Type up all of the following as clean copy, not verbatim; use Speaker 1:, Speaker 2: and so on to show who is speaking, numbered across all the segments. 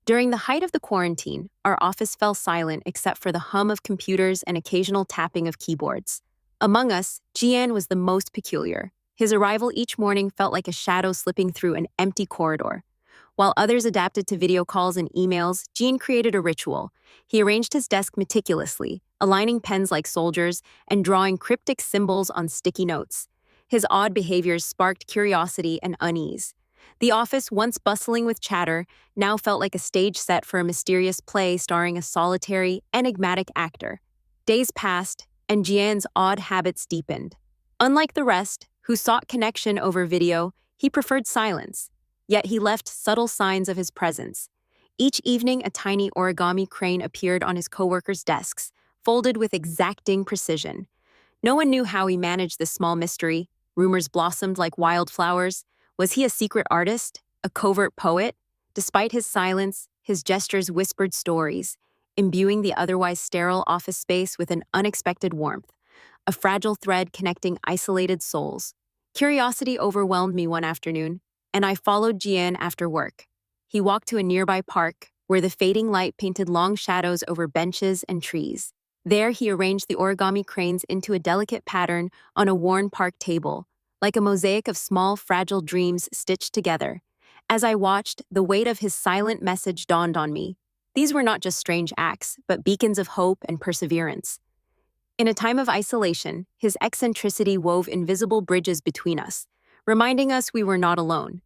Speaker 1: During the height of the quarantine, our office fell silent except for the hum of computers and occasional tapping of keyboards. Among us, Jian was the most peculiar. His arrival each morning felt like a shadow slipping through an empty corridor. While others adapted to video calls and emails, Jian created a ritual. He arranged his desk meticulously, aligning pens like soldiers and drawing cryptic symbols on sticky notes. His odd behaviors sparked curiosity and unease. The office, once bustling with chatter, now felt like a stage set for a mysterious play starring a solitary, enigmatic actor. Days passed, and Jian's odd habits deepened. Unlike the rest, who sought connection over video, he preferred silence. Yet he left subtle signs of his presence. Each evening, a tiny origami crane appeared on his coworkers' desks, folded with exacting precision. No one knew how he managed this small mystery. Rumors blossomed like wildflowers. Was he a secret artist? A covert poet? Despite his silence, his gestures whispered stories, imbuing the otherwise sterile office space with an unexpected warmth, a fragile thread connecting isolated souls. Curiosity overwhelmed me one afternoon, and I followed Jian after work. He walked to a nearby park, where the fading light painted long shadows over benches and trees. There, he arranged the origami cranes into a delicate pattern on a worn park table, like a mosaic of small, fragile dreams stitched together. As I watched, the weight of his silent message dawned on me. These were not just strange acts, but beacons of hope and perseverance. In a time of isolation, his eccentricity wove invisible bridges between us, reminding us we were not alone.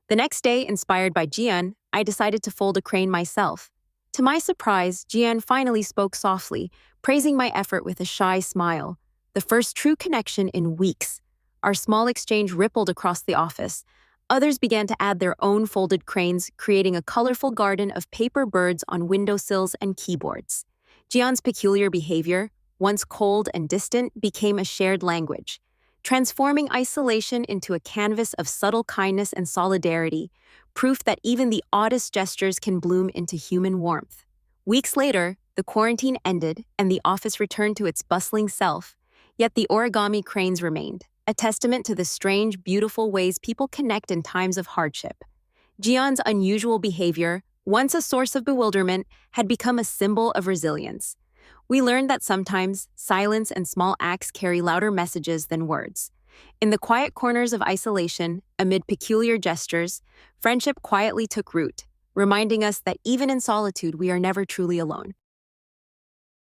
Speaker 1: The next day, inspired by Jian, I decided to fold a crane myself. To my surprise, Jian finally spoke softly, praising my effort with a shy smile. The first true connection in weeks. Our small exchange rippled across the office. Others began to add their own folded cranes, creating a colorful garden of paper birds on windowsills and keyboards. Jian's peculiar behavior, once cold and distant, became a shared language, transforming isolation into a canvas of subtle kindness and solidarity, proof that even the oddest gestures can bloom into human warmth. Weeks later, the quarantine ended and the office returned to its bustling self, yet the origami cranes remained, a testament to the strange, beautiful ways people connect in times of hardship. Jian's unusual behavior, once a source of bewilderment, had become a symbol of resilience. We learned that sometimes silence and small acts carry louder messages than words. In the quiet corners of isolation, amid peculiar gestures, friendship quietly took root, reminding us that even in solitude we are never truly alone.